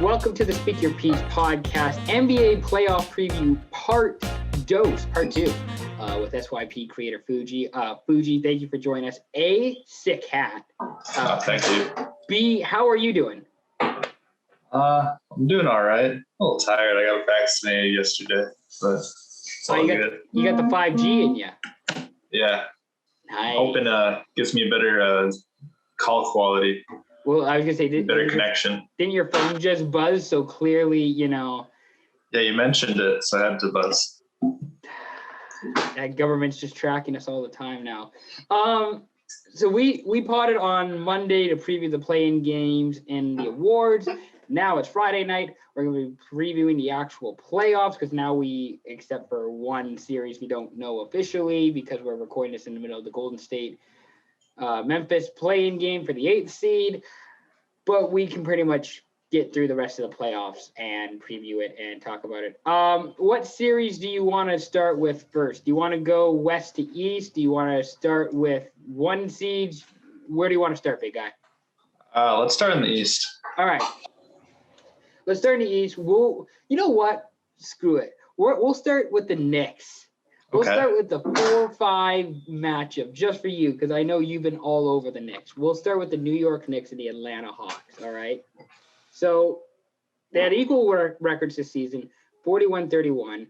Welcome to the Speak Your Piece podcast, NBA playoff preview part 2, with SYP creator Fuji. Fuji, thank you for joining us. A, sick hat. Thank you. B, how are you doing? I'm doing all right. A little tired. I got vaccinated yesterday, but it's all good. You got the 5G in you. Yeah. Nice. Hoping gives me a better call quality. Well, I was going to say, better connection. Didn't your phone just buzz? So clearly, Yeah, you mentioned it, so I had to buzz. That government's just tracking us all the time now. So we potted on Monday to preview the play-in games and the awards. Now it's Friday night. We're going to be previewing the actual playoffs because now except for one series, we don't know officially because we're recording this in the middle of the Golden State Memphis play-in game for the 8th seed. But we can pretty much get through the rest of the playoffs and preview it and talk about it. What series do you want to start with first? Do you want to go west to east? Do you want to start with one seeds? Where do you want to start, big guy? Let's start in the east. All right. Let's start in the east. You know what? Screw it. We'll start with the Knicks. We'll start with the 4-5 matchup just for you because I know you've been all over the Knicks. We'll start with the New York Knicks and the Atlanta Hawks, all right? So they had equal records this season, 41-31.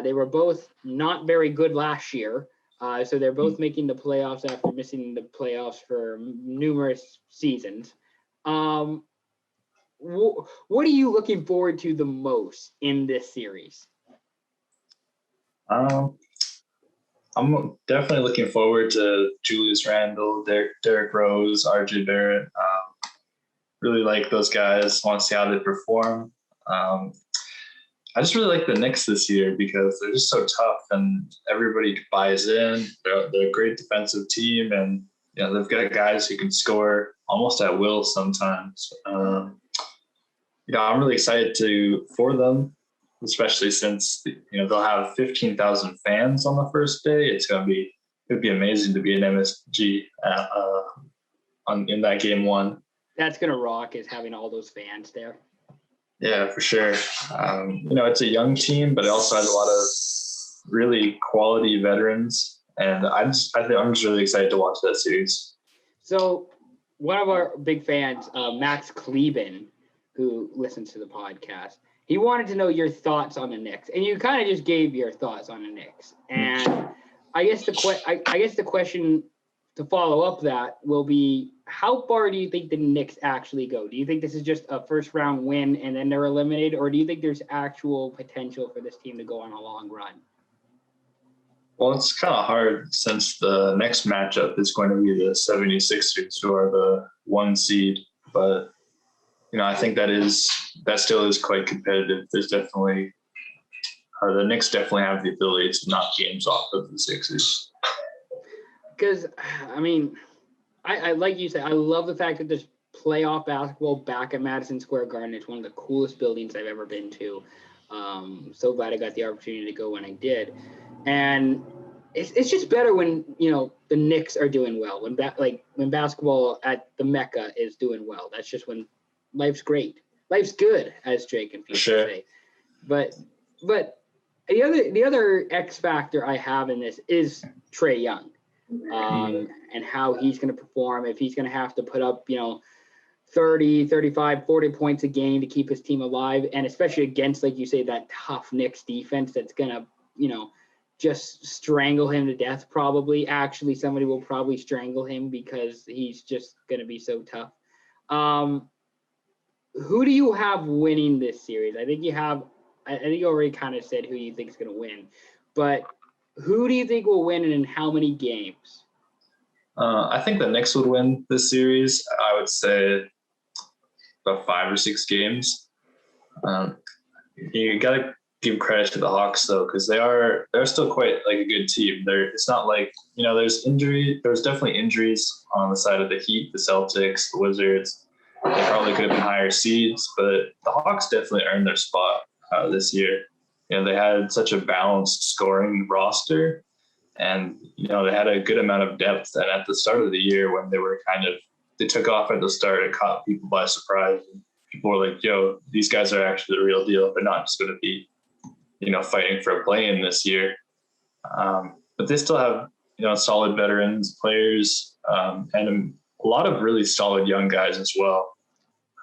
They were both not very good last year, so they're both making the playoffs after missing the playoffs for numerous seasons. What are you looking forward to the most in this series? I'm definitely looking forward to Julius Randle, Derrick Rose, RJ Barrett. Really like those guys. Want to see how they perform. I just really like the Knicks this year because they're just so tough and everybody buys in. They're a great defensive team, and they've got guys who can score almost at will sometimes. I'm really excited for them, especially since they'll have 15,000 fans on the first day. It'd be amazing to be an MSG in that game one. That's gonna rock, is having all those fans there. Yeah, for sure. It's a young team, but it also has a lot of really quality veterans, and I'm just really excited to watch that series. So one of our big fans, Max Kleben, who listens to the podcast, he wanted to know your thoughts on the Knicks, and you kind of just gave your thoughts on the Knicks. And I guess the question to follow up that will be, how far do you think the Knicks actually go? Do you think this is just a first-round win and then they're eliminated, or do you think there's actual potential for this team to go on a long run? Well, it's kind of hard since the next matchup is going to be the 76ers, who are the 1 seed, but I think that still is quite competitive. There's the Knicks definitely have the ability to knock games off of the Sixers. Because, I like you said, I love the fact that there's playoff basketball back at Madison Square Garden. It's one of the coolest buildings I've ever been to. So glad I got the opportunity to go when I did. And it's just better when, the Knicks are doing well, when basketball at the Mecca is doing well. That's just when life's great. Life's good, as Drake and people say. But the other X factor I have in this is Trae Young, and how he's going to perform, if he's going to have to put up, 30, 35, 40 points a game to keep his team alive, and especially against, like you say, that tough Knicks defense that's going to, just strangle him to death probably. Actually, somebody will probably strangle him because he's just going to be so tough. Who do you have winning this series? I think you already kind of said who you think is going to win, but who do you think will win and in how many games? I think the Knicks would win this series. I would say about 5 or 6 games. You got to give credit to the Hawks though, because they're still quite like a good team. It's not like there's definitely injuries on the side of the Heat, the Celtics, the Wizards. They probably could have been higher seeds, but the Hawks definitely earned their spot this year. They had such a balanced scoring roster, and they had a good amount of depth. And at the start of the year, when they took off at the start, it caught people by surprise. people were like, yo, these guys are actually the real deal. They're not just going to be, fighting for a play-in this year. But they still have, solid veterans, players, and a lot of really solid young guys as well.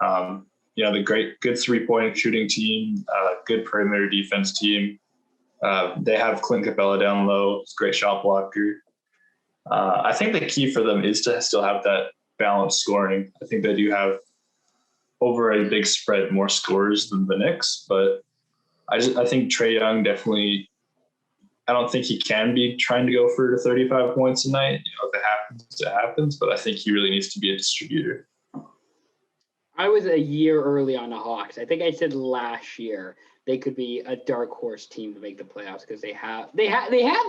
The good three-point shooting team, good perimeter defense team. They have Clint Capella down low. It's a great shot blocker. I think the key for them is to still have that balanced scoring. I think they do have over a big spread more scorers than the Knicks, but I think Trae Young definitely. I don't think he can be trying to go for 35 points a night. If it happens, it happens. But I think he really needs to be a distributor. I was a year early on the Hawks. I think I said last year they could be a dark horse team to make the playoffs because they have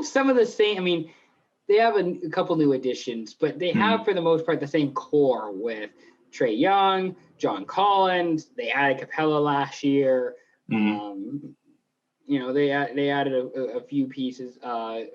some of the same. I mean, they have a couple new additions, but they have for the most part the same core with Trae Young, John Collins. They added Capella last year. They added a few pieces. Kevin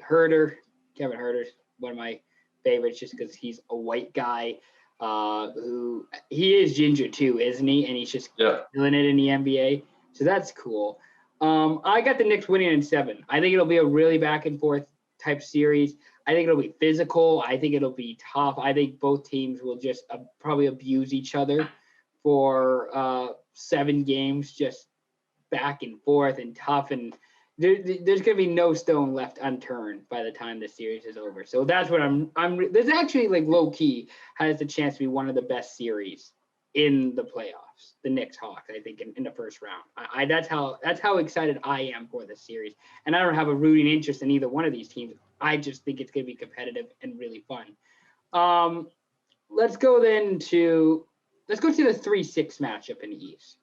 Herter's one of my favorites just because he's a white guy who he is ginger too, isn't he? And he's just killing it in the NBA. So that's cool. I got the Knicks winning in 7. I think it'll be a really back and forth type series. I think it'll be physical. I think it'll be tough. I think both teams will just probably abuse each other for 7 games, just back and forth and tough. And there's going to be no stone left unturned by the time the series is over. So that's what I'm there's actually like low key has the chance to be one of the best series in the playoffs, the Knicks Hawks, I think in the first round. That's how excited I am for this series. And I don't have a rooting interest in either one of these teams. I just think it's going to be competitive and really fun. Let's go to the 3-6 matchup in the East.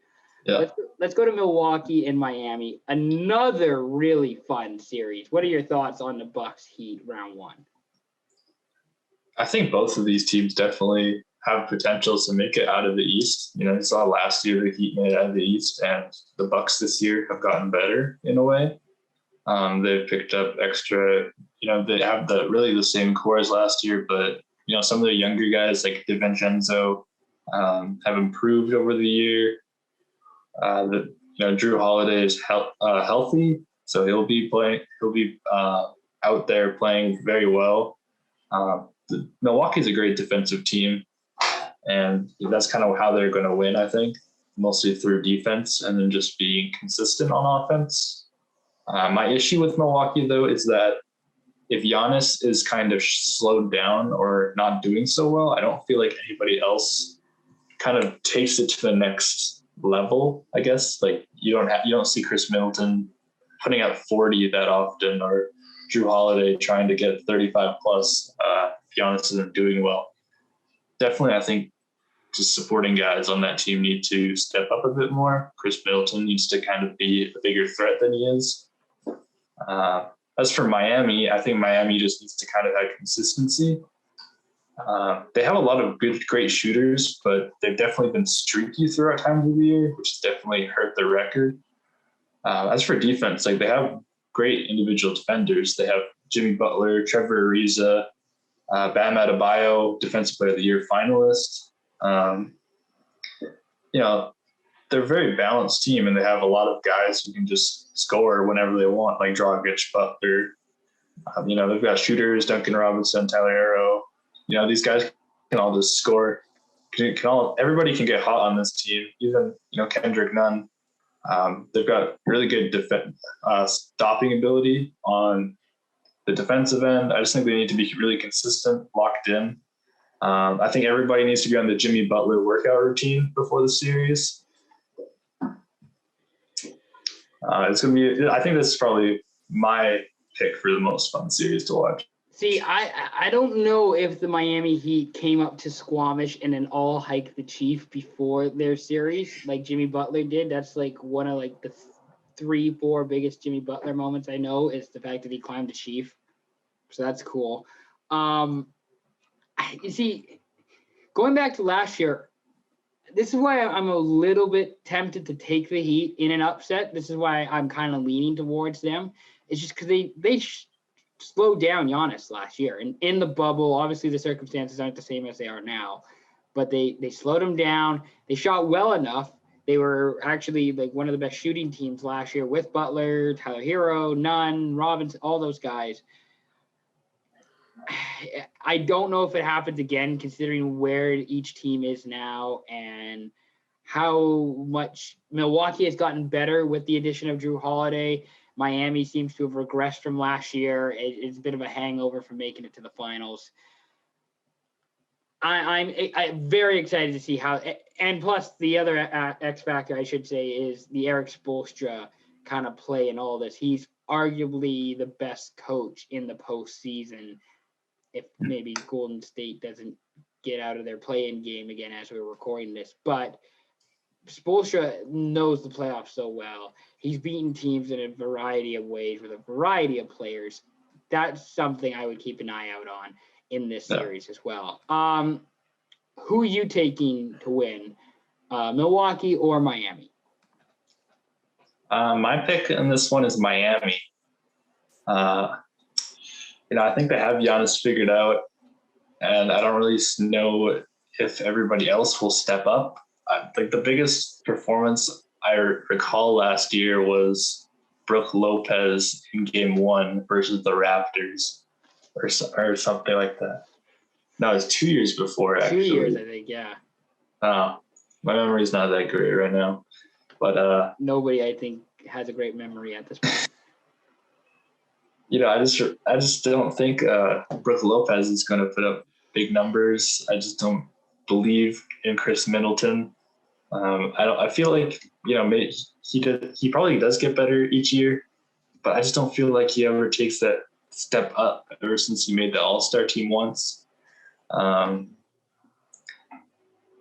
Yeah. Let's go to Milwaukee and Miami. Another really fun series. What are your thoughts on the Bucks Heat round 1? I think both of these teams definitely have potential to make it out of the East. You saw last year the Heat made it out of the East, and the Bucks this year have gotten better in a way. They've picked up extra. They have the same core as last year, but some of the younger guys like DiVincenzo have improved over the year. Drew Holiday is healthy, so he'll be playing. He'll be out there playing very well. Milwaukee's a great defensive team, and that's kind of how they're going to win. I think mostly through defense and then just being consistent on offense. My issue with Milwaukee though is that if Giannis is kind of slowed down or not doing so well, I don't feel like anybody else kind of takes it to the next level, I guess. Like you don't see Chris Middleton putting up 40 that often, or Drew Holiday trying to get 35 plus. Giannis isn't doing well. Definitely, I think just supporting guys on that team need to step up a bit more. Chris Middleton needs to kind of be a bigger threat than he is. As for Miami, I think Miami just needs to kind of have consistency. They have a lot of great shooters, but they've definitely been streaky throughout times of the year, which has definitely hurt their record. As for defense, like they have great individual defenders. They have Jimmy Butler, Trevor Ariza, Bam Adebayo, Defensive Player of the Year finalist. They're a very balanced team, and they have a lot of guys who can just score whenever they want, like Dragic, Butler. They've got shooters, Duncan Robinson, Tyler Hero. These guys can all just score. Everybody can get hot on this team, even, Kendrick Nunn. They've got really good stopping ability on the defensive end. I just think they need to be really consistent, locked in. I think everybody needs to be on the Jimmy Butler workout routine before the series. It's going to be – I think this is probably my pick for the most fun series to watch. See, I don't know if the Miami Heat came up to Squamish and then all hike the Chief before their series like Jimmy Butler did. That's like one of like the 3-4 biggest Jimmy Butler moments I know is the fact that he climbed the Chief. So that's cool. You see, going back to last year, this is why I'm a little bit tempted to take the Heat in an upset. This is why I'm kind of leaning towards them. It's just because they slowed down Giannis last year. And in the bubble, obviously the circumstances aren't the same as they are now. But they slowed him down. They shot well enough They were actually like one of the best shooting teams last year with Butler, Tyler Hero, Nunn, Robinson, all those guys. I don't know if it happens again, considering where each team is now and how much Milwaukee has gotten better with the addition of Drew Holiday. Miami seems to have regressed from last year. It's a bit of a hangover from making it to the finals. I'm very excited to see how, and plus the other X factor I should say is the Eric Spoelstra kind of play in all this. He's arguably the best coach in the postseason. If maybe Golden State doesn't get out of their play-in game again as we're recording this, but Spoelstra knows the playoffs so well. He's beaten teams in a variety of ways with a variety of players. That's something I would keep an eye out on in this series as well. Who are you taking to win, Milwaukee or Miami? My pick in this one is Miami. I think they have Giannis figured out, and I don't really know if everybody else will step up. I think the biggest performance I recall last year was Brook Lopez in Game 1 versus the Raptors, or something like that. No, it was 2 years before, actually. 2 years, I think, yeah. My memory's not that great right now, but nobody, I think, has a great memory at this point. I just don't think Brook Lopez is going to put up big numbers. I just don't believe in Chris Middleton. I feel like he probably does get better each year, but I just don't feel like he ever takes that step up ever since he made the All-Star team once. And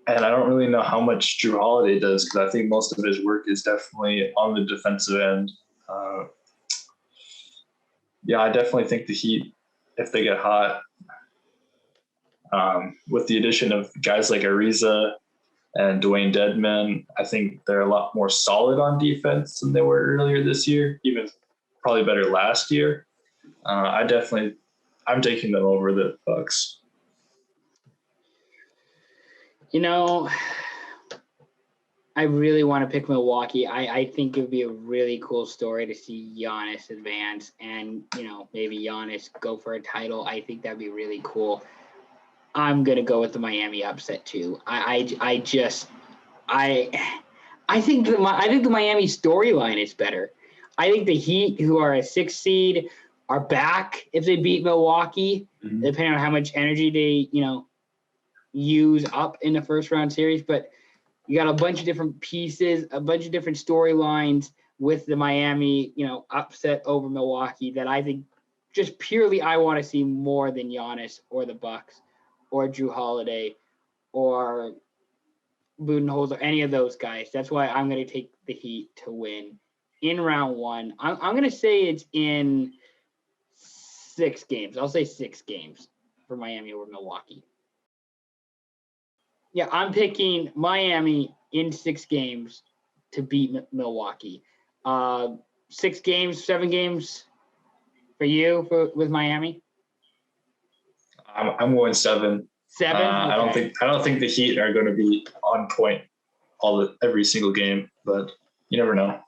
I don't really know how much Drew Holiday does, because I think most of his work is definitely on the defensive end. I definitely think the Heat, if they get hot, with the addition of guys like Ariza and Dwayne Dedman, I think they're a lot more solid on defense than they were earlier this year, even probably better last year. I'm taking them over the Bucks. I really want to pick Milwaukee. I think it would be a really cool story to see Giannis advance and, maybe Giannis go for a title. I think that'd be really cool. I'm going to go with the Miami upset too. I think the Miami storyline is better. I think the Heat, who are a 6th seed, are back if they beat Milwaukee, depending on how much energy they, use up in the first round series. But you got a bunch of different pieces, a bunch of different storylines with the Miami, upset over Milwaukee that I think just purely I want to see more than Giannis or the Bucks or Drew Holiday or Budenholzer, any of those guys. That's why I'm going to take the Heat to win in round 1. I'm going to say it's in 6 games. I'll say 6 games for Miami over Milwaukee. Yeah, I'm picking Miami in 6 games to beat Milwaukee. 6 games, 7 games for you with Miami? I'm going 7. 7? Okay. I don't think the Heat are going to be on point every single game, but you never know.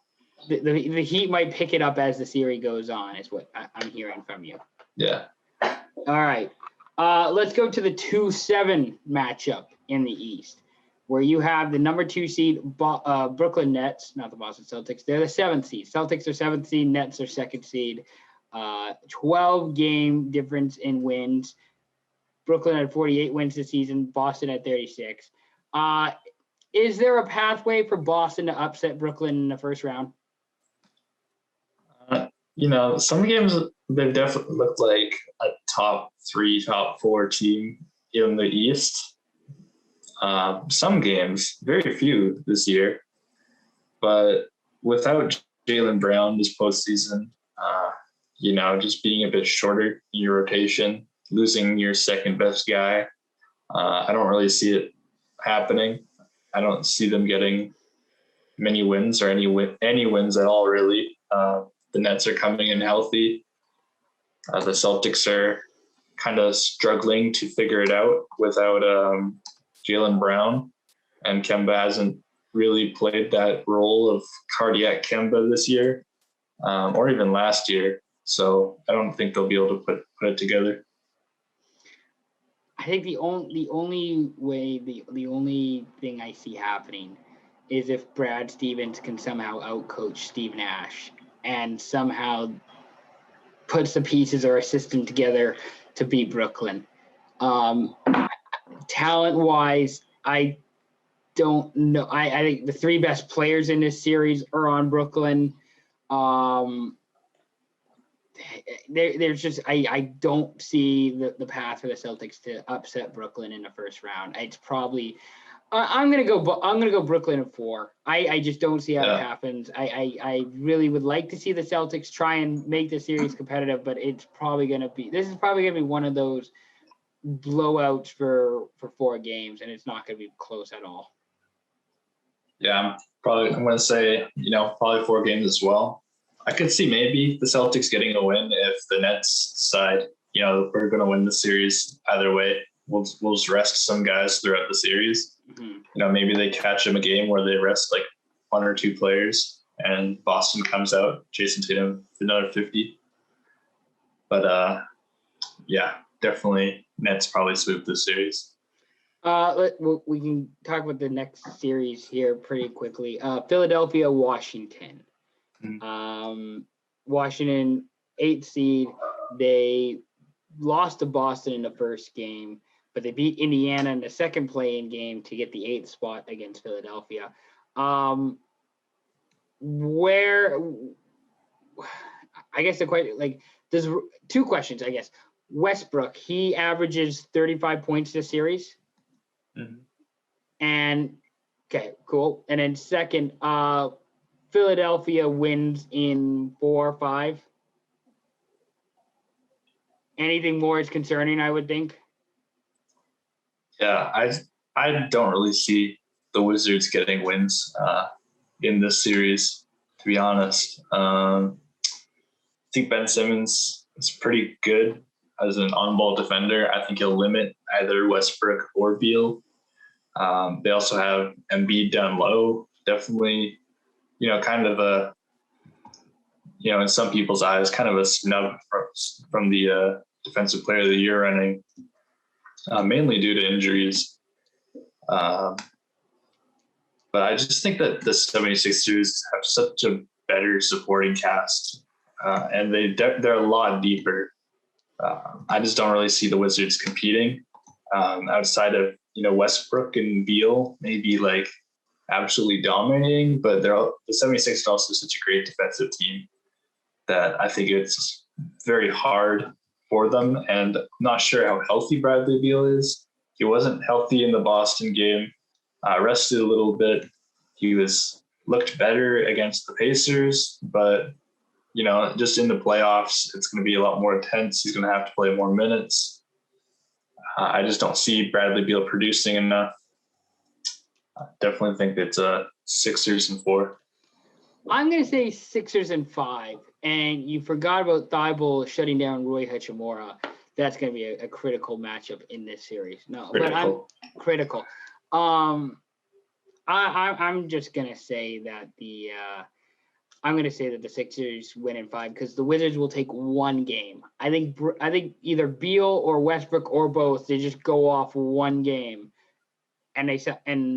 The Heat might pick it up as the series goes on, is what I'm hearing from you. Yeah. All right. Let's go to the 2-7 matchup in the East, where you have the number 2 seed Brooklyn Nets, not the Boston Celtics. They're the 7th seed. Celtics are 7th seed. Nets are 2nd seed. 12-game difference in wins. Brooklyn had 48 wins this season. Boston had 36. Is there a pathway for Boston to upset Brooklyn in the first round? Some games they've definitely looked like a top 3, top 4 team in the East. Some games, very few this year, but without Jaylen Brown this postseason, just being a bit shorter in your rotation, losing your second best guy, I don't really see it happening. I don't see them getting many wins or any wins at all, really. The Nets are coming in healthy. The Celtics are kind of struggling to figure it out without Jaylen Brown, and Kemba hasn't really played that role of cardiac Kemba this year, or even last year. So I don't think they'll be able to put it together. I think the only thing I see happening is if Brad Stevens can somehow outcoach Steve Nash and somehow puts the pieces or a system together to beat Brooklyn. Talent-wise, I don't know. I think the three best players in this series are on Brooklyn. There's just I don't see the path for the Celtics to upset Brooklyn in the first round. It's probably I'm gonna go Brooklyn in 4. I just don't see how it happens. I really would like to see the Celtics try and make the series competitive, but this is probably gonna be one of those blowouts for 4 games, and it's not gonna be close at all. Yeah, I'm gonna say probably 4 games as well. I could see maybe the Celtics getting a win if the Nets side, we're going to win the series either way. We'll just rest some guys throughout the series. Mm-hmm. Maybe they catch them a game where they rest like 1 or 2 players and Boston comes out, Jason Tatum for another 50. But definitely Nets probably sweep this series. We can talk about the next series here pretty quickly. Philadelphia, Washington. Mm-hmm. Washington, 8th seed. They lost to Boston in the first game, but they beat Indiana in the second play-in game to get the 8th spot against Philadelphia. Where I guess the question, there's 2 questions, I guess. Westbrook, he averages 35 points this series. Mm-hmm. And okay, cool. And then second, Philadelphia wins in 4 or 5. Anything more is concerning, I would think. Yeah, I don't really see the Wizards getting wins in this series, to be honest. I think Ben Simmons is pretty good as an on-ball defender. I think he'll limit either Westbrook or Beal. They also have Embiid down low, definitely. Kind of a, in some people's eyes, kind of a snub from the Defensive Player of the Year running, mainly due to injuries. But I just think that the 76ers have such a better supporting cast, and they're a lot deeper. I just don't really see the Wizards competing outside of, Westbrook and Beal, maybe absolutely dominating, but the 76ers are also such a great defensive team that I think it's very hard for them. And I'm not sure how healthy Bradley Beal is. He wasn't healthy in the Boston game, rested a little bit. He looked better against the Pacers, but just in the playoffs, it's going to be a lot more intense. He's going to have to play more minutes. I just don't see Bradley Beal producing enough. I definitely think it's Sixers in 4. I'm going to say Sixers in 5. And you forgot about Thibault shutting down Rui Hachimura. That's going to be a critical matchup in this series. No, critical. But I'm critical. I'm just going to say that the Sixers win in 5 because the Wizards will take 1 game. I think either Beal or Westbrook or both, they just go off 1 game. And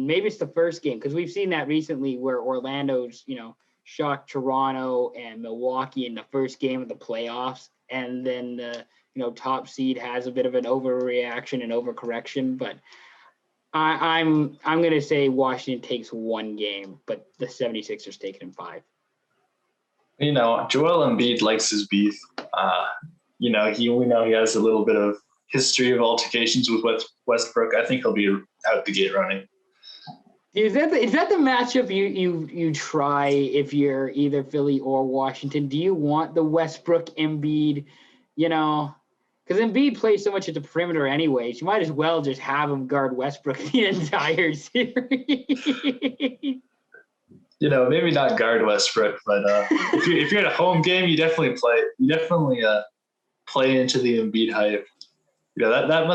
maybe it's the first game because we've seen that recently where Orlando's, shocked Toronto and Milwaukee in the first game of the playoffs, and then the top seed has a bit of an overreaction and overcorrection. But I'm going to say Washington takes 1 game, but the 76ers take it in 5. Joel Embiid likes his beef. We know he has a little bit of history of altercations with Westbrook. I think he'll be out the gate running. Is that the matchup you try if you're either Philly or Washington? Do you want the Westbrook Embiid, because Embiid plays so much at the perimeter anyways, you might as well just have him guard Westbrook the entire series. Maybe not guard Westbrook, but if you're at a home game, you definitely play into the Embiid hype. That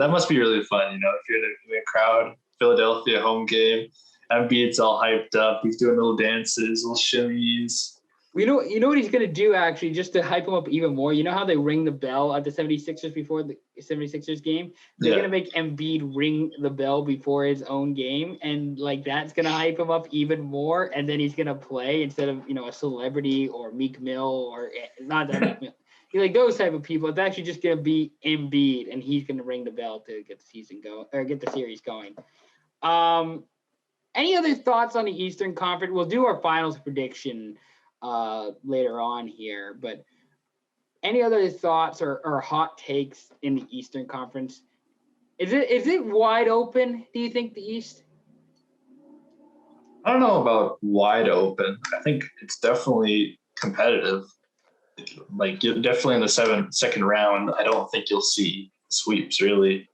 must be really fun. If you're in a crowd, Philadelphia home game, Embiid's all hyped up. He's doing little dances, little shimmies. You know what he's going to do, actually, just to hype him up even more? You know how they ring the bell at the 76ers before the 76ers game? They're going to make Embiid ring the bell before his own game, and, like, that's going to hype him up even more, and then he's going to play instead of, a celebrity or Meek Mill or not that Meek Mill. Like those type of people. It's actually just going to be Embiid, and he's going to ring the bell to get the season going or get the series going. Any other thoughts on the Eastern Conference? We'll do our finals prediction later on here, but any other thoughts or hot takes in the Eastern Conference? Is it wide open, do you think, the East? I don't know about wide open. I think it's definitely competitive. Like, definitely in the second round, I don't think you'll see sweeps, really.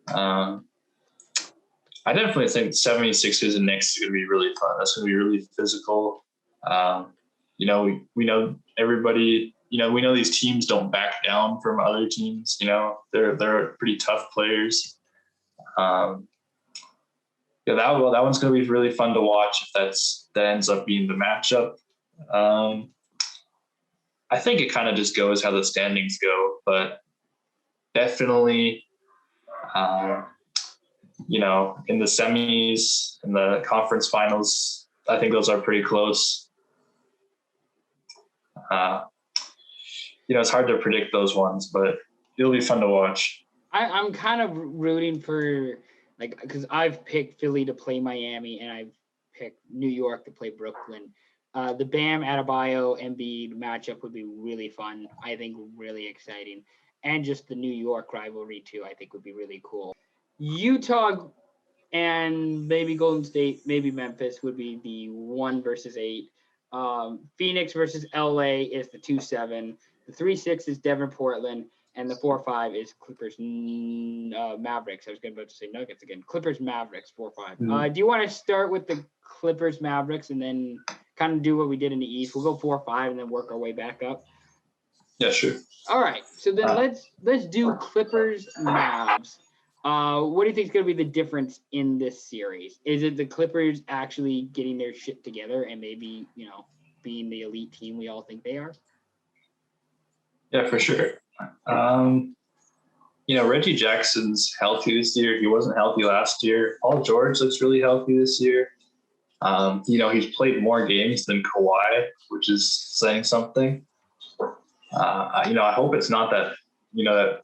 I definitely think 76ers and Knicks is going to be really fun. That's going to be really physical. We know everybody, we know these teams don't back down from other teams. They're pretty tough players. That one's going to be really fun to watch if that ends up being the matchup. I think it kind of just goes how the standings go, but definitely, in the semis, in the conference finals, I think those are pretty close. It's hard to predict those ones, but it'll be fun to watch. I'm kind of rooting for, because I've picked Philly to play Miami and I've picked New York to play Brooklyn. The Bam Adebayo Embiid matchup would be really fun. I think really exciting. And just the New York rivalry too, I think would be really cool. Utah and maybe Golden State, maybe Memphis would be the 1 versus 8. Phoenix versus LA is the 2-7. The 3-6 is Denver Portland, and the 4-5 is Clippers Mavericks. I was about to say Nuggets again. Clippers Mavericks 4-5. Do you want to start with the Clippers Mavericks and then kind of do what we did in the East? We'll go 4-5 and then work our way back up. Yeah, sure. All right. So then let's do Clippers Mavs. What do you think is going to be the difference in this series? Is it the Clippers actually getting their shit together and maybe, being the elite team we all think they are? Yeah, for sure. Reggie Jackson's healthy this year. He wasn't healthy last year. Paul George looks really healthy this year. He's played more games than Kawhi, which is saying something. I hope it's not that, that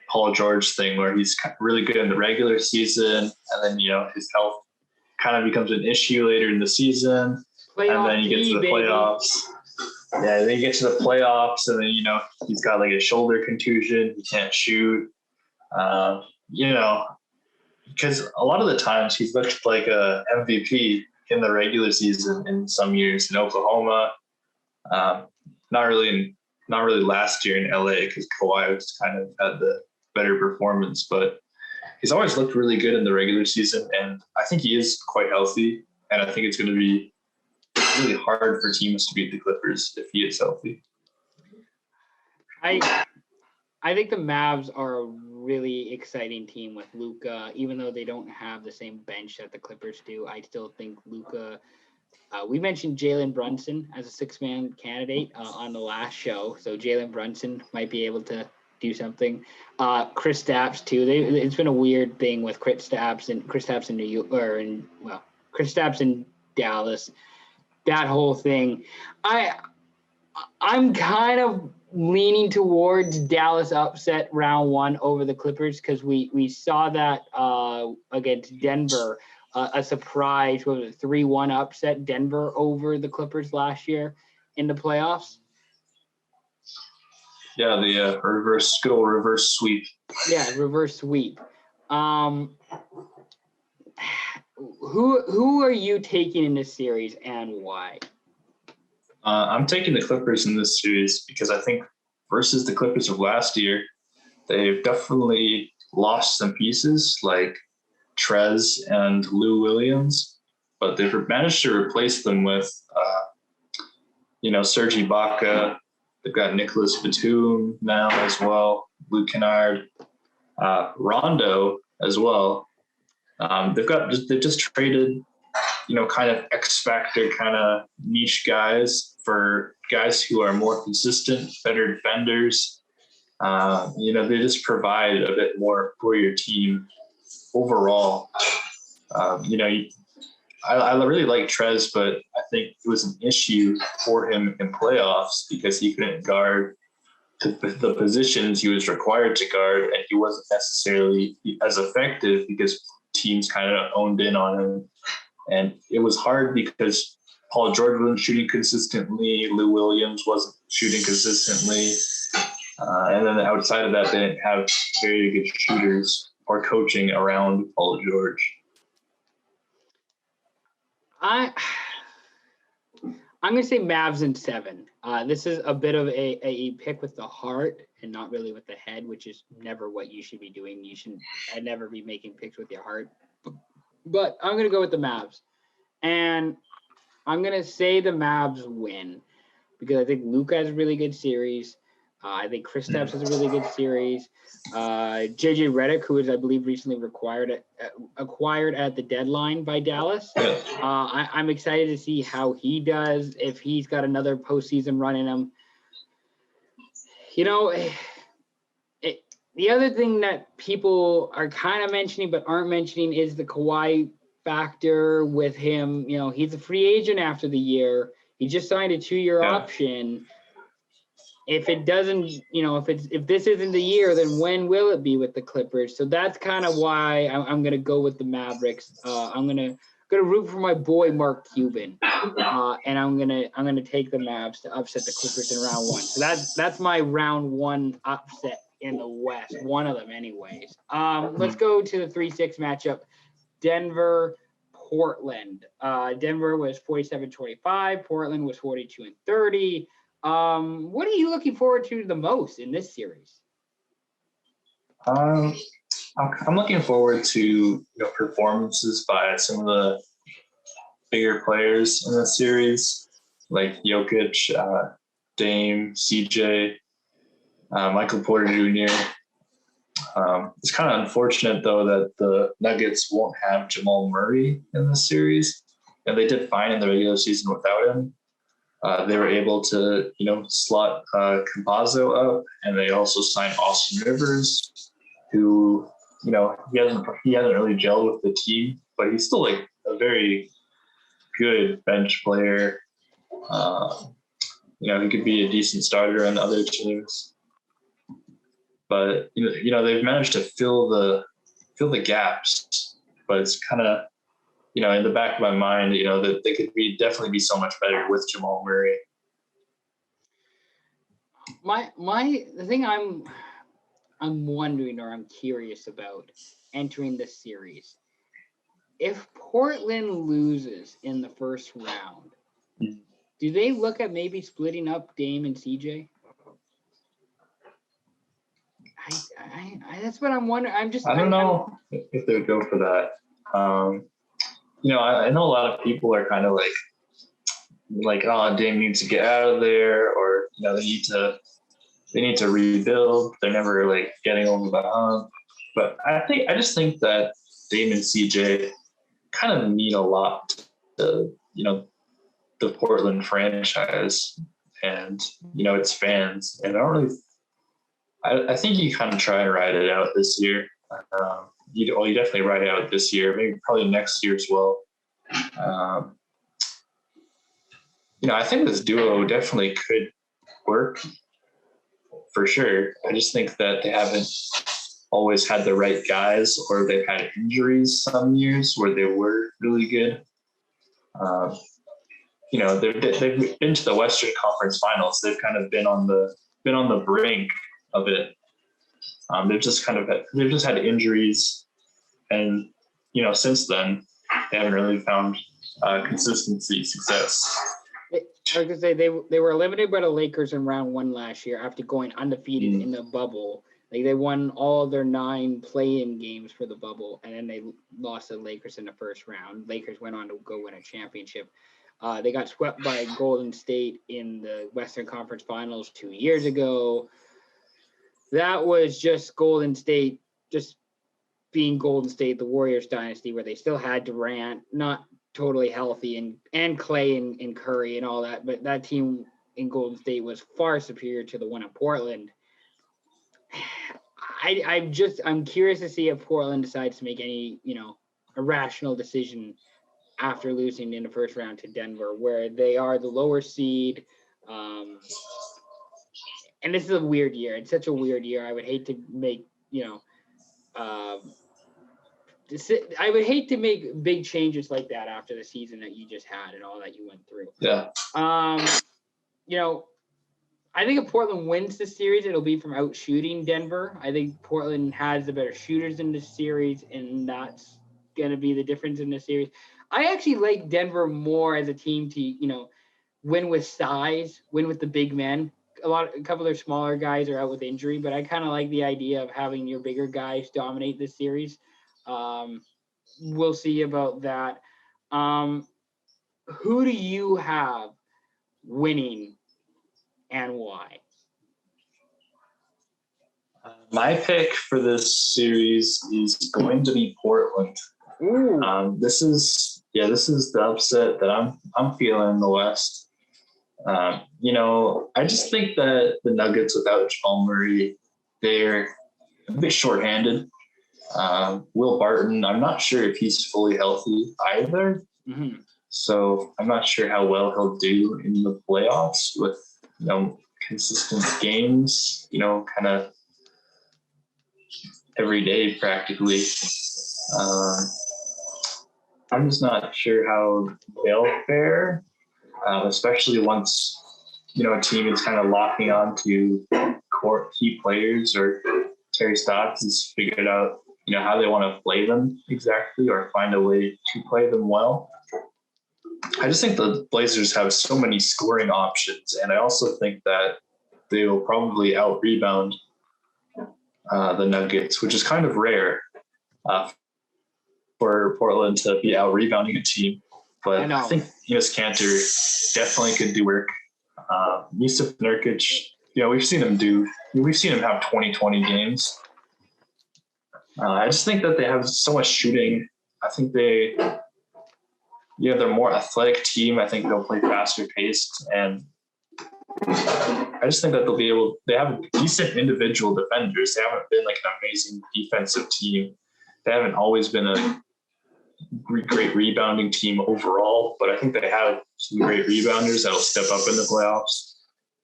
Paul George thing where he's really good in the regular season and then, his health kind of becomes an issue later in the season. And then you get to the playoffs. Yeah, then you get to the playoffs and then, he's got like a shoulder contusion. He can't shoot. Because a lot of the times he's looked like a MVP in the regular season in some years in Oklahoma. Not really last year in LA because Kawhi was kind of had the better performance, but he's always looked really good in the regular season, and I think he is quite healthy, and I think it's going to be really hard for teams to beat the Clippers if he is healthy. I think the Mavs are a really exciting team with Luka, even though they don't have the same bench that the Clippers do. I still think Luka. We mentioned Jalen Brunson as a 6-man candidate on the last show, so Jalen Brunson might be able to do something. Chris Stapps too. It's been a weird thing with Chris Stapps in New York, Chris Stapps in Dallas. That whole thing. I'm kind of leaning towards Dallas upset round 1 over the Clippers because we saw that against Denver. A surprise, 3-1 upset Denver over the Clippers last year in the playoffs. Yeah, the reverse sweep. Yeah, reverse sweep. Who are you taking in this series and why? I'm taking the Clippers in this series because I think versus the Clippers of last year, they've definitely lost some pieces like Trez and Lou Williams, but they've managed to replace them with, Serge Ibaka. They've got Nicholas Batum now as well, Luke Kennard, Rondo as well. They've just traded kind of X factor kind of niche guys for guys who are more consistent, better defenders. They just provide a bit more for your team overall. I really like Trez, but I think it was an issue for him in playoffs because he couldn't guard the positions he was required to guard, and he wasn't necessarily as effective because teams kind of owned in on him. And it was hard because Paul George wasn't shooting consistently, Lou Williams wasn't shooting consistently, and then outside of that, they didn't have very good shooters or coaching around Paul George. I'm going to say Mavs in 7. This is a bit of a pick with the heart and not really with the head, which is never what you should be doing. You should never be making picks with your heart. But I'm going to go with the Mavs. And I'm going to say the Mavs win because I think Luka has a really good series. I think Kristaps has a really good series. JJ Redick, who is, I believe, recently acquired at the deadline by Dallas. I'm excited to see how he does, if he's got another postseason run in him. The other thing that people are kind of mentioning but aren't mentioning is the Kawhi factor with him. He's a free agent after the year. He just signed a 2-year option. If it doesn't, if this isn't the year, then when will it be with the Clippers? So that's kind of why I'm going to go with the Mavericks. I'm going to root for my boy Mark Cuban, and I'm gonna take the Mavs to upset the Clippers in round 1. So that's my round 1 upset in the West, one of them, anyways. Let's go to the 3-6 matchup. Denver, Portland. Denver was 47-25. Portland was 42-30. What are you looking forward to the most in this series? I'm looking forward to performances by some of the bigger players in the series, like Jokic, Dame, CJ, Michael Porter Jr. It's kind of unfortunate, though, that the Nuggets won't have Jamal Murray in this series, and they did fine in the regular season without him. They were able to, slot Campazzo up, and they also signed Austin Rivers, who, he hasn't really gelled with the team, but he's still like a very good bench player. He could be a decent starter on other teams. But they've managed to fill the gaps, but it's kind of in the back of my mind, that they could definitely be so much better with Jamal Murray. The thing I'm wondering, or I'm curious about entering this series, if Portland loses in the first round, do they look at maybe splitting up Dame and CJ? That's what I'm wondering. I don't know if they would go for that. I know a lot of people are kind of like, oh, Dame needs to get out of there, or they need to rebuild. They're never like getting over the hump. But I just think that Dame and CJ kind of mean a lot to the Portland franchise and its fans. And I think you kind of try and ride it out this year. You definitely ride it out this year, maybe probably next year as well. I think this duo definitely could work for sure. I just think that they haven't always had the right guys, or they've had injuries some years where they were really good. They've been to the Western Conference Finals. They've kind of been on the brink of it. They've just had injuries, and since then they haven't really found consistency success. I was gonna say they were eliminated by the Lakers in round 1 last year after going undefeated in the bubble. Like, they won all of their 9 play-in games for the bubble, and then they lost to the Lakers in the first round. Lakers went on to go win a championship. They got swept by Golden State in the Western Conference Finals 2 years ago. That was just Golden State, just being Golden State, the Warriors dynasty, where they still had Durant, not totally healthy and Clay and Curry and all that, but that team in Golden State was far superior to the one in Portland. I'm curious to see if Portland decides to make any, irrational decision after losing in the first round to Denver, where they are the lower seed. And this is a weird year. It's such a weird year. I would hate to make, I would hate to make big changes like that after the season that you just had and all that you went through. Yeah. I think if Portland wins the series, it'll be from out shooting Denver. I think Portland has the better shooters in this series, and that's going to be the difference in this series. I actually like Denver more as a team to, win with size, win with the big men. A couple of their smaller guys are out with injury, but I kind of like the idea of having your bigger guys dominate this series. We'll see about that. Who do you have winning and why? My pick for this series is going to be Portland. This is the upset that I'm feeling in the West. I just think that the Nuggets without Jamal Murray, they're a bit shorthanded. Will Barton, I'm not sure if he's fully healthy either. Mm-hmm. So I'm not sure how well he'll do in the playoffs with, consistent games, kind of every day practically. I'm just not sure how they'll fare, especially once, a team is kind of locking on to core key players, or Terry Stotts has figured out, how they want to play them exactly, or find a way to play them well. I just think the Blazers have so many scoring options, and I also think that they will probably out-rebound the Nuggets, which is kind of rare for Portland to be out-rebounding a team. But I think Enes Kanter definitely could do work. Yusuf Nurkic, we've seen him have 20-20 games. I just think that they have so much shooting. I think they're a more athletic team. I think they'll play faster paced, and I just think that they have decent individual defenders. They haven't been like an amazing defensive team. They haven't always been a great rebounding team overall, but I think they have some great rebounders that'll step up in the playoffs.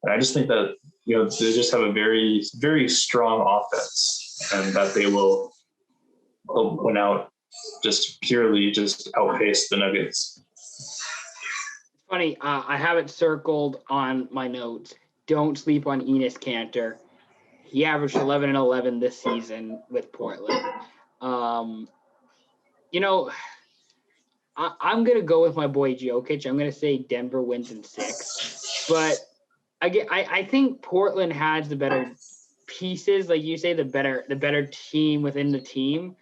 And I just think that, they just have a very, very strong offense, and that they will win out just outpace the Nuggets. It's funny. I have it circled on my notes. Don't sleep on Enes Kanter. He averaged 11 and 11 this season with Portland. I'm going to go with my boy Jokic. I'm going to say Denver wins in 6. But I think Portland has the better pieces. Like you say, the better team within the team.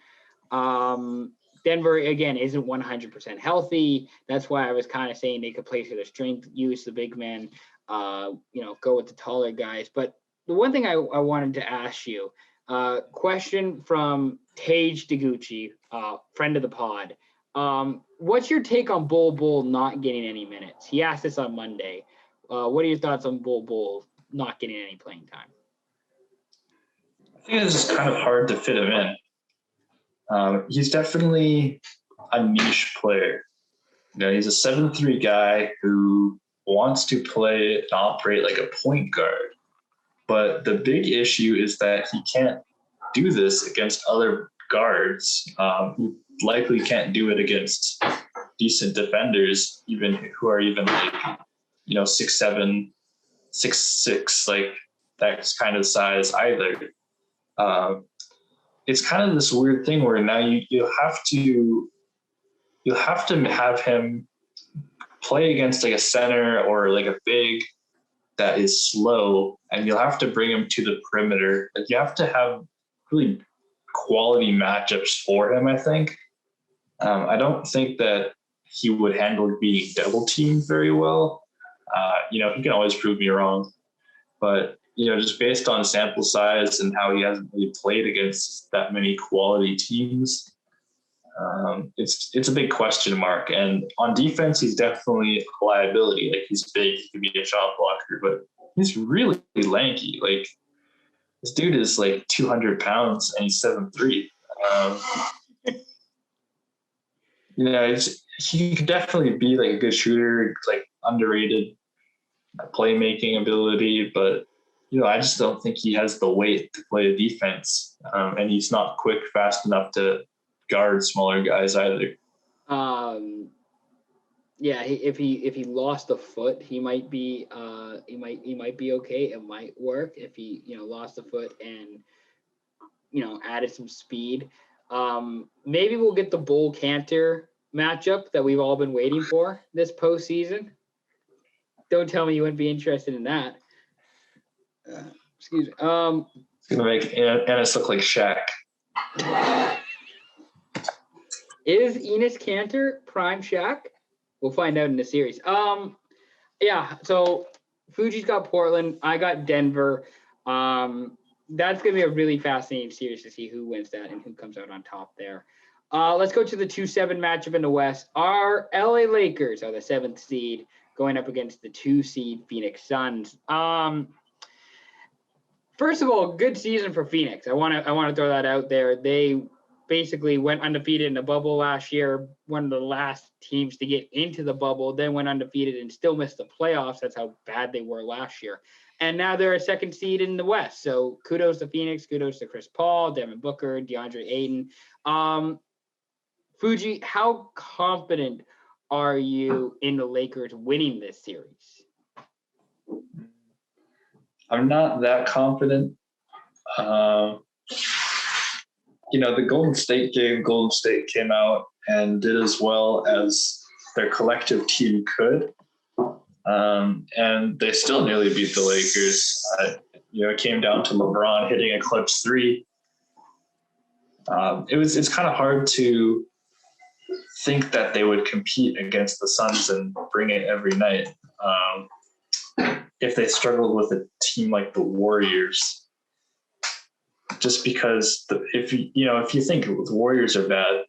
Denver, again, isn't 100% healthy. That's why I was kind of saying they could play to their strength, use the big men, go with the taller guys. But the one thing I wanted to ask you, question from Tage Deguchi, friend of the pod. What's your take on Bull not getting any minutes? He asked this on Monday. What are your thoughts on Bull not getting any playing time? I think it's just kind of hard to fit him in. He's definitely a niche player. He's a 7'3" guy who wants to play and operate like a point guard. But the big issue is that he can't do this against other guards. He likely can't do it against decent defenders, even who are even like, 6'7", 6'6", like that's kind of size either. It's kind of this weird thing where now you'll have to have him play against like a center or like a big that is slow, and you'll have to bring him to the perimeter. Like you have to have really quality matchups for him, I think. I don't think that he would handle being double teamed very well. He can always prove me wrong, but just based on sample size and how he hasn't really played against that many quality teams, It's a big question mark. And on defense, he's definitely a liability. Like, he's big, he can be a shot blocker, but he's really lanky. Like, this dude is like 200 pounds and he's 7'3". He could definitely be like a good shooter, like underrated playmaking ability, but I just don't think he has the weight to play defense, and he's not quick, fast enough to guard smaller guys either. If he lost a foot, he might be okay. It might work if he lost a foot and added some speed. Maybe we'll get the Bull Cantor matchup that we've all been waiting for this postseason. Don't tell me you wouldn't be interested in that. Excuse me. It's gonna make Ennis look like Shaq. Is Enes Kanter prime Shaq? We'll find out in the series. So Fuji's got Portland. I got Denver. That's gonna be a really fascinating series to see who wins that and who comes out on top there. Let's go to the 2-7 matchup in the West. Our LA Lakers are the 7th seed going up against the 2 seed Phoenix Suns. First of all, good season for Phoenix. I want to throw that out there. They basically went undefeated in the bubble last year, one of the last teams to get into the bubble, then went undefeated and still missed the playoffs. That's how bad they were last year. And now they're a 2nd seed in the West. So kudos to Phoenix, kudos to Chris Paul, Devin Booker, DeAndre Ayton. Fuji, how confident are you in the Lakers winning this series? I'm not that confident. The Golden State came out and did as well as their collective team could. And they still nearly beat the Lakers. It came down to LeBron hitting a clutch 3. It's kind of hard to think that they would compete against the Suns and bring it every night if they struggled with a team like the Warriors. Just because if you think the Warriors are bad,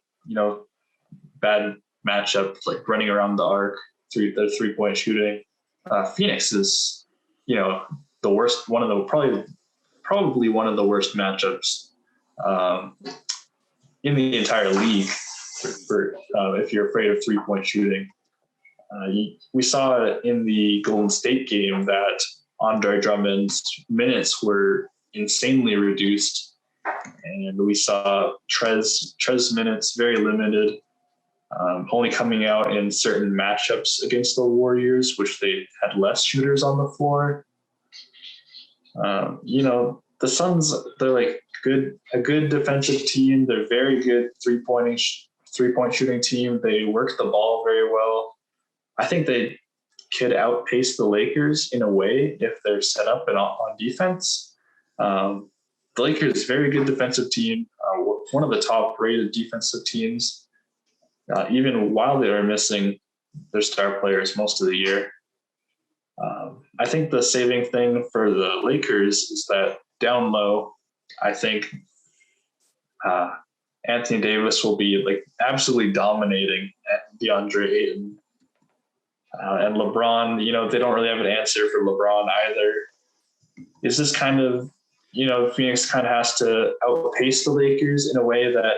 bad matchup, like running around the arc, their 3-point shooting. Phoenix is, the worst, probably one of the worst matchups in the entire league for if you're afraid of 3-point shooting. We saw in the Golden State game that Andre Drummond's minutes were insanely reduced, and we saw Trez minutes very limited, only coming out in certain matchups against the Warriors, which they had less shooters on the floor. The Suns, they're like a good defensive team. They're very good 3-point shooting team. They work the ball very well. I think they could outpace the Lakers in a way if they're set up and on defense. The Lakers, very good defensive team, one of the top-rated defensive teams, even while they were missing their star players most of the year. I think the saving thing for the Lakers is that down low, I think Anthony Davis will be like absolutely dominating at DeAndre Ayton. And LeBron, they don't really have an answer for LeBron either. It's just kind of, Phoenix kind of has to outpace the Lakers in a way that,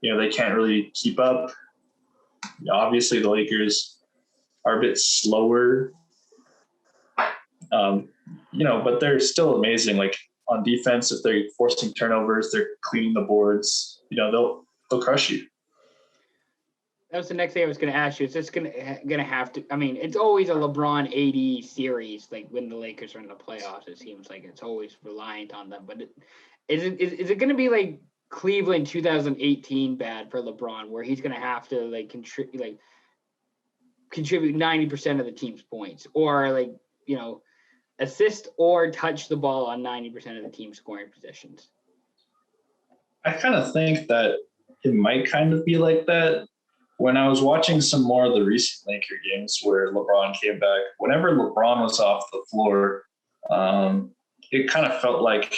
they can't really keep up. Obviously, the Lakers are a bit slower, but they're still amazing. Like on defense, if they're forcing turnovers, they're cleaning the boards, they'll crush you. That was the next thing I was going to ask you. It's just going to have to. I mean, it's always a LeBron AD series. Like when the Lakers are in the playoffs, it seems like it's always reliant on them. But is it going to be like Cleveland 2018 bad for LeBron, where he's going to have to contribute 90% of the team's points, or assist or touch the ball on 90% of the team's scoring positions? I kind of think that it might kind of be like that. When I was watching some more of the recent Laker games where LeBron came back, whenever LeBron was off the floor, it kind of felt like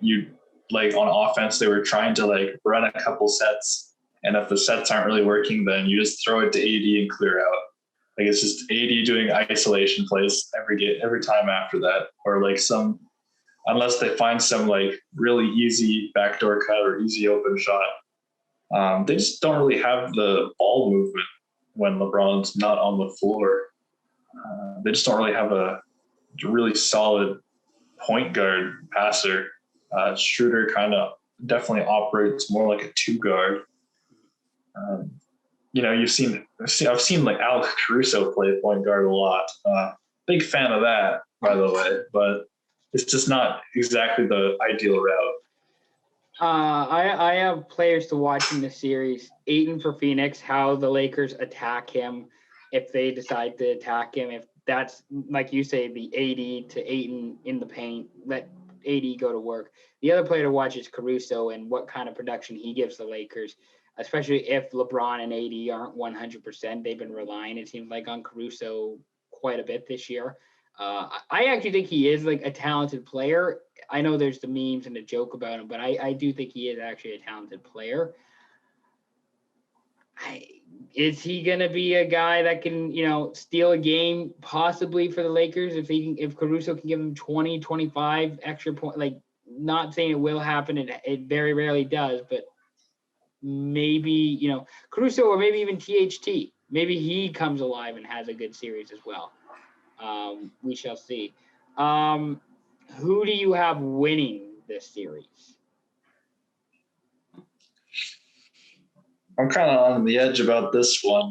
on offense, they were trying to run a couple sets And if the sets aren't really working, then you just throw it to AD and clear out. Like it's just AD doing isolation plays every time after that, or like unless they find some like really easy backdoor cut or easy open shot. They just don't really have the ball movement when LeBron's not on the floor. They just don't really have a really solid point guard passer. Schroeder kind of definitely operates more like a two guard. I've seen like Alex Caruso play point guard a lot. Big fan of that, by the way, but it's just not exactly the ideal route. I have players to watch in the series. Ayton for Phoenix, how the Lakers attack him, if they decide to attack him. If that's, like you say, the AD to Ayton in the paint, let AD go to work. The other player to watch is Caruso and what kind of production he gives the Lakers, especially if LeBron and AD aren't 100%. They've been relying, it seems like, on Caruso quite a bit this year. I actually think he is like a talented player. I know there's the memes and the joke about him, but I do think he is actually a talented player. Is he going to be a guy that can, steal a game possibly for the Lakers if Caruso can give him 20, 25 extra points? Like, not saying it will happen. It very rarely does, but maybe, Caruso or maybe even THT. Maybe he comes alive and has a good series as well. We shall see. Who do you have winning this series? I'm kind of on the edge about this one.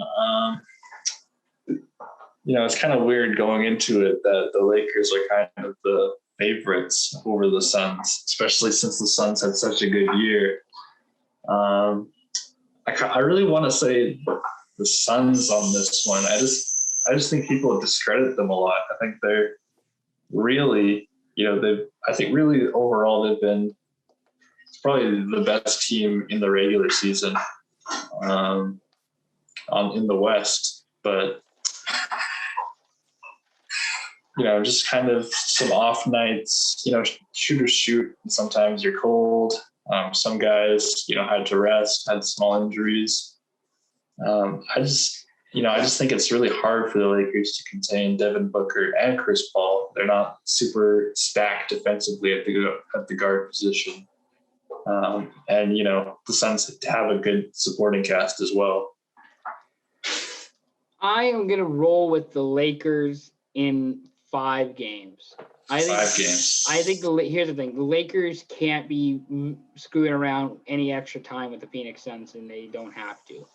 It's kind of weird going into it that the Lakers are kind of the favorites over the Suns, especially since the Suns had such a good year. I really want to say the Suns on this one. I just think people discredit them a lot. I think they're really, really overall they've been probably the best team in the regular season in the West. But, just kind of some off nights, shooters shoot, and sometimes you're cold. Some guys, had to rest, had small injuries. I just think it's really hard for the Lakers to contain Devin Booker and Chris Paul. They're not super stacked defensively at the guard position. And the Suns have a good supporting cast as well. I am going to roll with the Lakers in 5 games. I think here's the thing. The Lakers can't be screwing around any extra time with the Phoenix Suns, and they don't have to.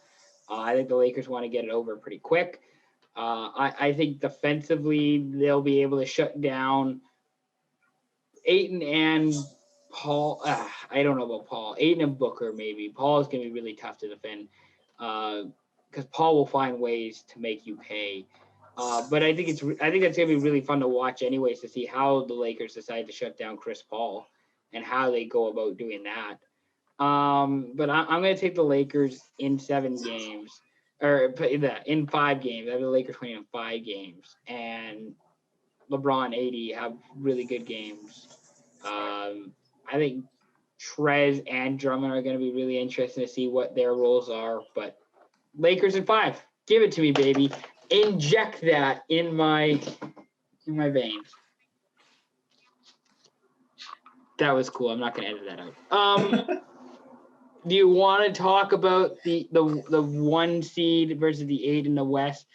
I think the Lakers want to get it over pretty quick. I think defensively they'll be able to shut down Ayton and Paul. I don't know about Paul. Ayton and Booker maybe. Paul is going to be really tough to defend because Paul will find ways to make you pay. But I think that's going to be really fun to watch anyways, to see how the Lakers decide to shut down Chris Paul and how they go about doing that. But I'm going to take the Lakers in 7 games, or in 5 games. I have the Lakers winning in 5 games, and LeBron, AD have really good games. I think Trez and Drummond are going to be really interesting to see what their roles are. But Lakers in 5, give it to me, baby. Inject that in my veins. That was cool. I'm not going to edit that out. Do you want to talk about the 1 seed versus the 8 in the West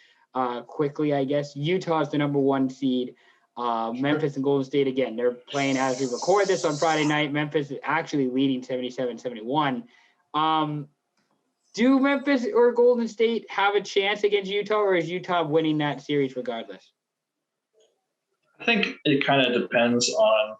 quickly? I guess Utah's the number 1 seed. Memphis and Golden State, again, they're playing as we record this on Friday night. Memphis is actually leading 77-71. Do Memphis or Golden State have a chance against Utah, or is Utah winning that series regardless? I think it kind of depends on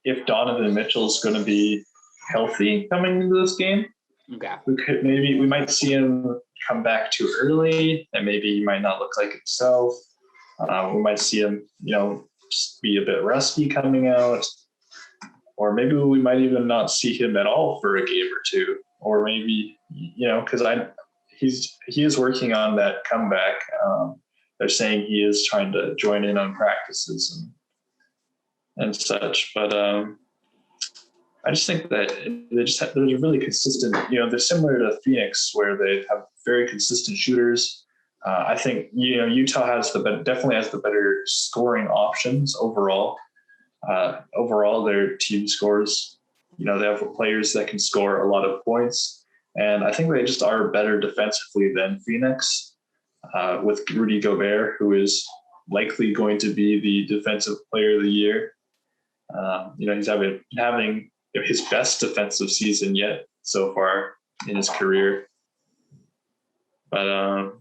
if Donovan Mitchell is going to be healthy coming into this game. Okay. We might see him come back too early, and maybe he might not look like himself. We might see him, just be a bit rusty coming out, or maybe we might even not see him at all for a game or two, or maybe because he is working on that comeback. They're saying he is trying to join in on practices and such, but I just think that they're really consistent. They're similar to Phoenix, where they have very consistent shooters. I think Utah definitely has the better scoring options overall. Overall, their team scores. They have players that can score a lot of points, and I think they just are better defensively than Phoenix. With Rudy Gobert, who is likely going to be the defensive player of the year. He's having his best defensive season yet so far in his career. But I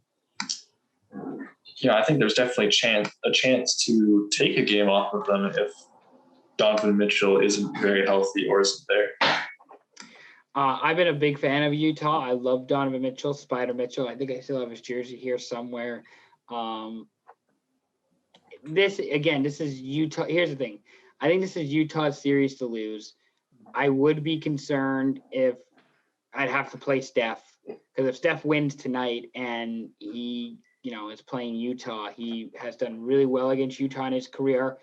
think there's definitely a chance to take a game off of them if Donovan Mitchell isn't very healthy or isn't there. I've been a big fan of Utah. I love Donovan Mitchell, Spider Mitchell. I think I still have his jersey here somewhere. This is Utah. Here's the thing. I think this is Utah's series to lose. I would be concerned if I'd have to play Steph, because if Steph wins tonight and he, is playing Utah, he has done really well against Utah in his career.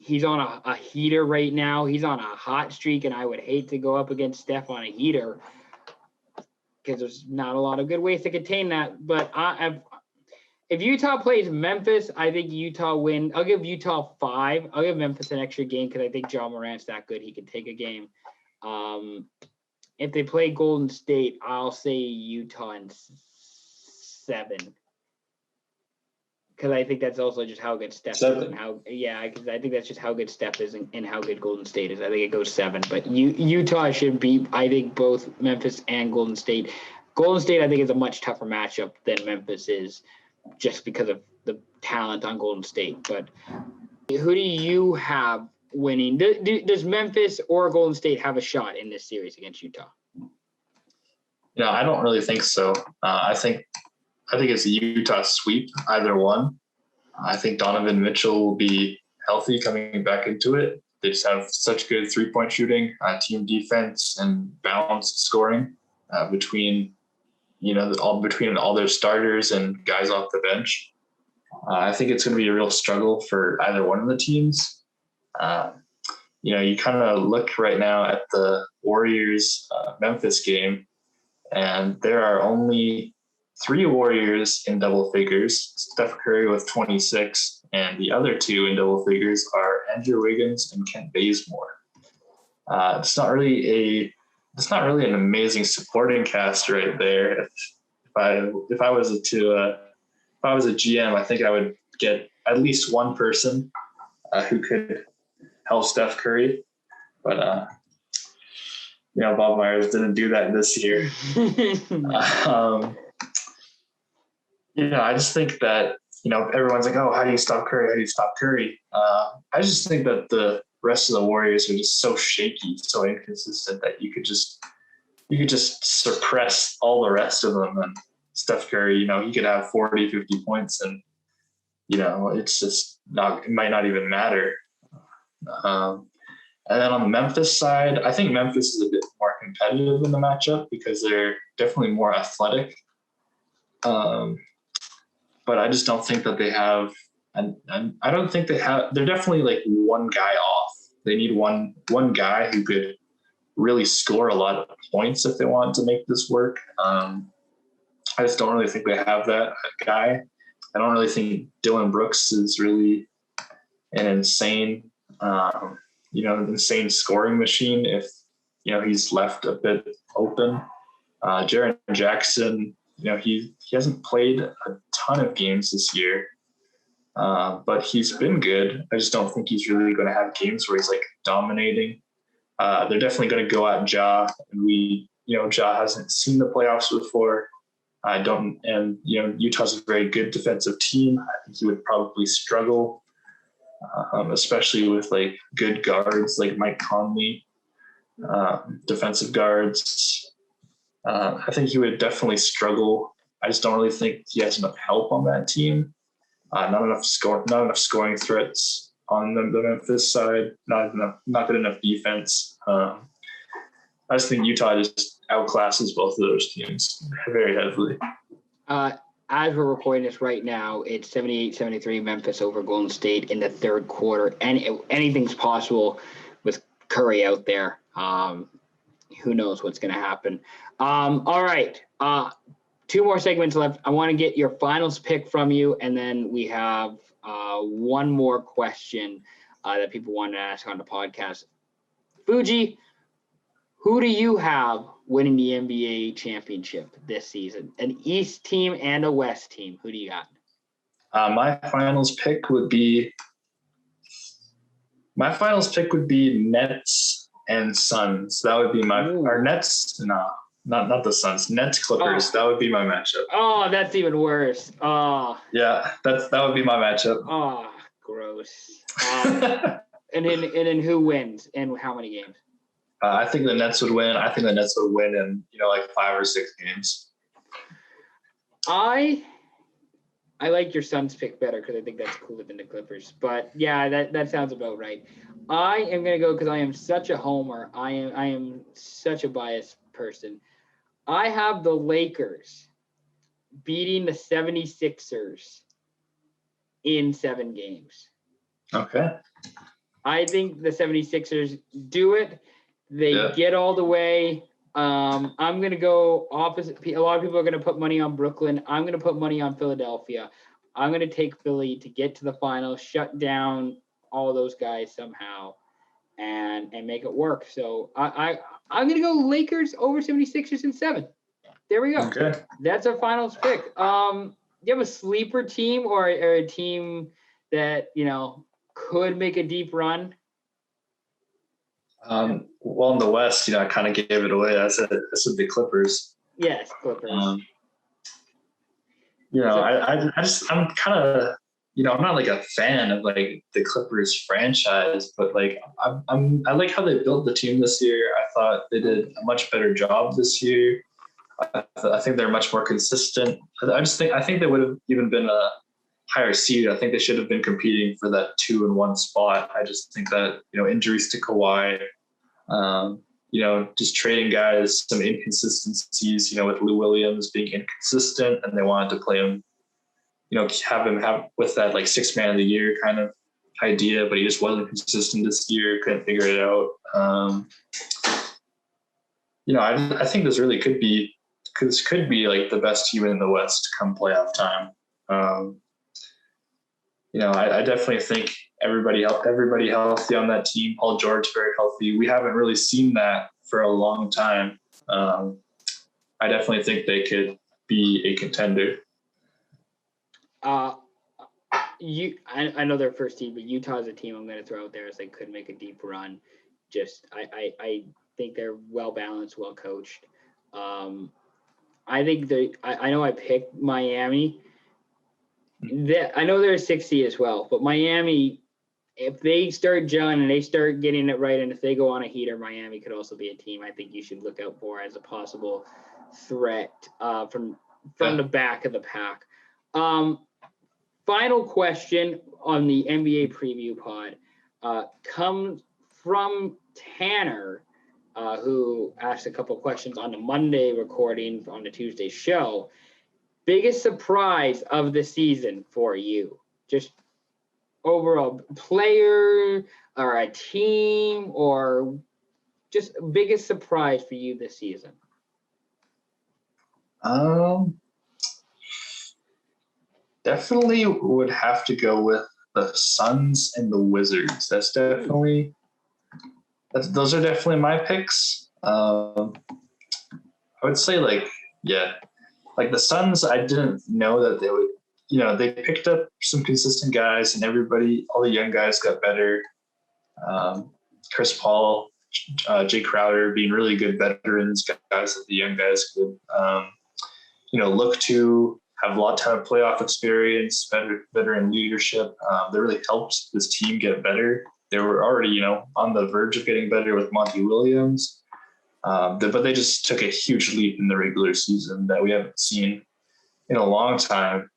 He's on a heater right now. He's on a hot streak, and I would hate to go up against Steph on a heater because there's not a lot of good ways to contain that. But if Utah plays Memphis, I think Utah win. I'll give Utah 5. I'll give Memphis an extra game because I think Ja Morant's that good. He can take a game. If they play Golden State, I'll say Utah in 7. Because I think that's also just how good Steph is and because I think that's just how good Steph is and how good Golden State is. I think it goes 7. But Utah should beat, I think, both Memphis and Golden State. Golden State, I think, is a much tougher matchup than Memphis is, just because of the talent on Golden State. But who do you have winning? Does Memphis or Golden State have a shot in this series against Utah? I don't really think so. I think it's a Utah sweep, either one. I think Donovan Mitchell will be healthy coming back into it. They just have such good three-point shooting, team defense, and balanced scoring between all their starters and guys off the bench. I think it's going to be a real struggle for either one of the teams. You kind of look right now at the Warriors Memphis game, and there are only 3 Warriors in double figures. Steph Curry with 26, and the other 2 in double figures are Andrew Wiggins and Kent Bazemore. It's not really an amazing supporting cast right there. If I was a GM, I think I would get at least one person who could help Steph Curry. But Bob Myers didn't do that this year. I just think that everyone's like, oh, how do you stop Curry? How do you stop Curry? I just think that the rest of the Warriors are just so shaky, so inconsistent that you could just suppress all the rest of them. And Steph Curry, he could have 40, 50 points, and it's just it might not even matter. And then on the Memphis side, I think Memphis is a bit more competitive in the matchup because they're definitely more athletic. But I just don't think that they have, and I don't think they have. They're definitely like one guy off. They need one guy who could really score a lot of points if they want to make this work. I just don't really think they have that guy. I don't really think Dylan Brooks is really an insane scoring machine if he's left a bit open. Jaren Jackson, he hasn't played a ton of games this year, but he's been good. I just don't think he's really going to have games where he's like dominating. They're definitely going to go at Ja, and Ja hasn't seen the playoffs before. Utah's a very good defensive team. I think he would probably struggle, especially with like good guards like Mike Conley, defensive guards. I think he would definitely struggle. I just don't really think he has enough help on that team. Not enough scoring threats on the Memphis side. Not good enough defense. I just think Utah just outclasses both of those teams very heavily. As we're recording this right now, it's 78-73 Memphis over Golden State in the third quarter. And anything's possible with Curry out there. Who knows what's going to happen? All right. 2 more segments left. I want to get your finals pick from you, and then we have one more question that people want to ask on the podcast. Fuji, who do you have winning the NBA championship this season? An East team and a West team. Who do you got? My finals pick would be Nets and Suns. That would be our Nets. No, not the Suns. Nets Clippers. That would be my matchup. Oh, that's even worse. Oh. Yeah, that would be my matchup. Oh, gross. And then who wins and how many games? I think the Nets would win. I think the Nets would win in, like 5 or 6 games. I like your Suns pick better because I think that's cooler than the Clippers. But yeah, that sounds about right. I am gonna go because I am such a homer. I am such a biased person. I have the Lakers beating the 76ers in 7 games. Okay. I think the 76ers do it. They get all the way. I'm going to go opposite. A lot of people are going to put money on Brooklyn. I'm going to put money on Philadelphia. I'm going to take Philly to get to the finals, shut down all those guys somehow, and make it work. So I'm going to go Lakers over 76ers in 7. There we go. Okay. That's our finals pick. Do you have a sleeper team or a team that, could make a deep run? Well, in the West, I kind of gave it away. I said the Clippers. Yes, Clippers. I'm kind of, I'm not like a fan of like the Clippers franchise, but like I like how they built the team this year. I thought they did a much better job this year. I think they're much more consistent. I think they would have even been a higher seed. I think they should have been competing for that 2 and 1 spot. I just think that, injuries to Kawhi, just trading guys, some inconsistencies, with Lou Williams being inconsistent, and they wanted to play him, have him with that like 6th man of the year kind of idea, but he just wasn't consistent this year, couldn't figure it out. I think this really could be like the best team in the West come playoff time. I definitely think everybody healthy on that team. Paul George very healthy. We haven't really seen that for a long time. I definitely think they could be a contender. I know they're first team, but Utah's a team I'm going to throw out there as they could make a deep run. I think they're well balanced, well coached. I think I know I picked Miami. I know they're a 6 seed as well, but Miami, if they start gelling and they start getting it right, and if they go on a heater, Miami could also be a team I think you should look out for as a possible threat from the back of the pack. Final question on the NBA preview pod comes from Tanner, who asked a couple questions on the Monday recording on the Tuesday show. Biggest surprise of the season for you? Just overall player or a team, or just biggest surprise for you this season? Definitely would have to go with the Suns and the Wizards. Those are definitely my picks. I would say like the Suns, I didn't know that they would, they picked up some consistent guys, and all the young guys got better. Chris Paul, Jay Crowder being really good veterans, guys that the young guys could, look to, have a ton of playoff experience, veteran leadership. They really helped this team get better. They were already, on the verge of getting better with Monty Williams. But they just took a huge leap in the regular season that we haven't seen in a long time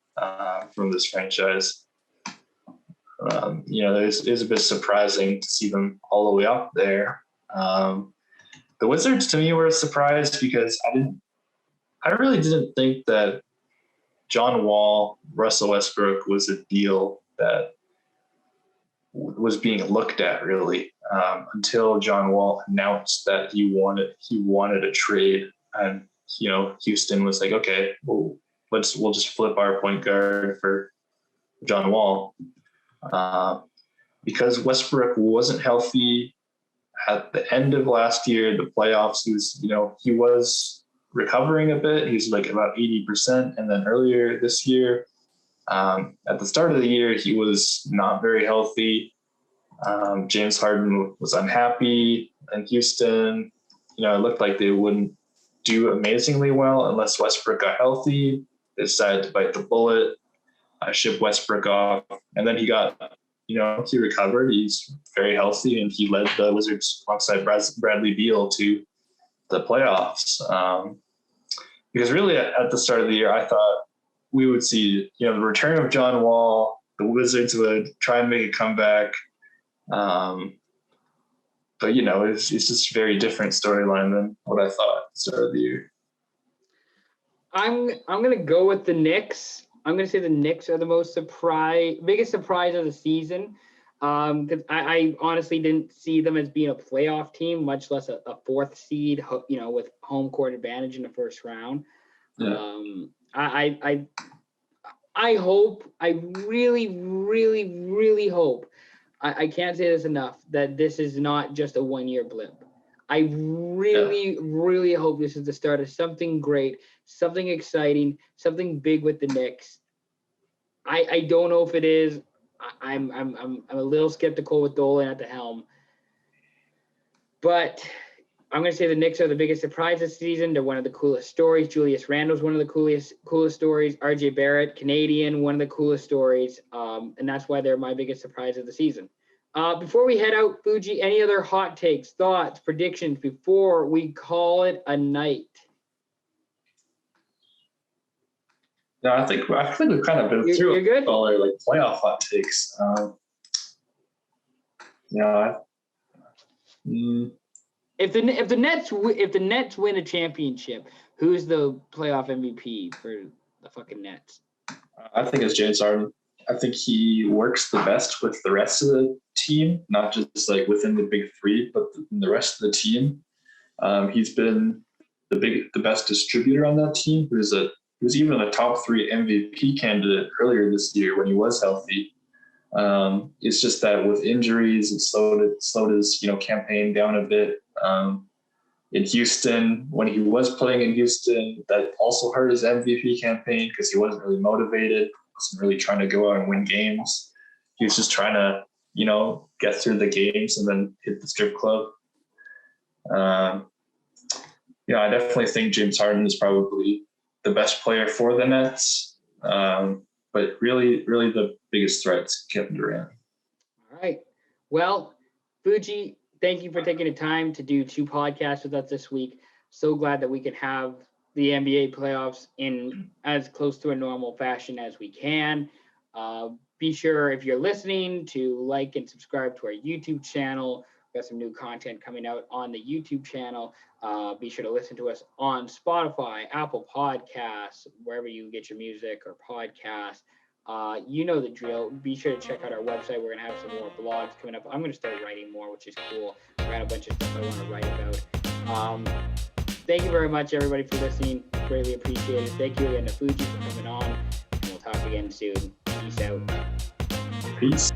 from this franchise. It was a bit surprising to see them all the way up there. The Wizards to me were a surprise because I really didn't think that John Wall, Russell Westbrook was a deal that was being looked at really until John Wall announced that he wanted a trade, and Houston was like, okay, well, we'll just flip our point guard for John Wall, because Westbrook wasn't healthy at the end of last year. The playoffs, he was recovering a bit. He's like about 80%, and then earlier this year, at the start of the year, he was not very healthy. James Harden was unhappy in Houston. It looked like they wouldn't do amazingly well unless Westbrook got healthy. They decided to bite the bullet, ship Westbrook off, and then he recovered. He's very healthy, and he led the Wizards alongside Bradley Beal to the playoffs. Because really at the start of the year, I thought we would see, the return of John Wall. The Wizards would try and make a comeback. But it's just a very different storyline than what I thought at the start of the year. I'm gonna go with the Knicks. I'm gonna say the Knicks are the biggest surprise of the season. Because I honestly didn't see them as being a playoff team, much less a fourth seed, with home court advantage in the first round. Yeah. I hope, I really, really, really hope, I can't say this enough, that this is not just a one-year blip. I really, really hope this is the start of something great, something exciting, something big with the Knicks. I don't know if it is. I'm a little skeptical with Dolan at the helm, but I'm going to say the Knicks are the biggest surprise this season. They're one of the coolest stories. Julius Randle's one of the coolest stories. RJ Barrett, Canadian, one of the coolest stories, and that's why they're my biggest surprise of the season. Before we head out, Fuji, any other hot takes, thoughts, predictions before we call it a night? No, I think we've kind of been through all our playoff hot takes. If the Nets win a championship, who's the playoff MVP for the fucking Nets? I think it's James Harden. I think he works the best with the rest of the team, not just within the big three, but the rest of the team. He's been the best distributor on that team. He was even a top 3 MVP candidate earlier this year when he was healthy. It's just that with injuries, it slowed his campaign down a bit. In Houston, when he was playing in Houston, that also hurt his MVP campaign because he wasn't really motivated, wasn't really trying to go out and win games. He was just trying to, get through the games and then hit the strip club. I definitely think James Harden is probably the best player for the Nets. But really the biggest threat is Kevin Durant. All right. Well, Fuji, thank you for taking the time to do 2 podcasts with us this week. So glad that we can have the NBA playoffs in as close to a normal fashion as we can. Be sure, if you're listening, to like and subscribe to our YouTube channel. We've got some new content coming out on the YouTube channel. Be sure to listen to us on Spotify, Apple Podcasts, wherever you get your music or podcasts. You know the drill. Be sure to check out our website. We're going to have some more blogs coming up. I'm going to start writing more, which is cool. I got a bunch of stuff I want to write about. Thank you very much, everybody, for listening. Greatly appreciate it. Thank you again to Fuji for coming on. And we'll talk again soon. Peace out. Peace.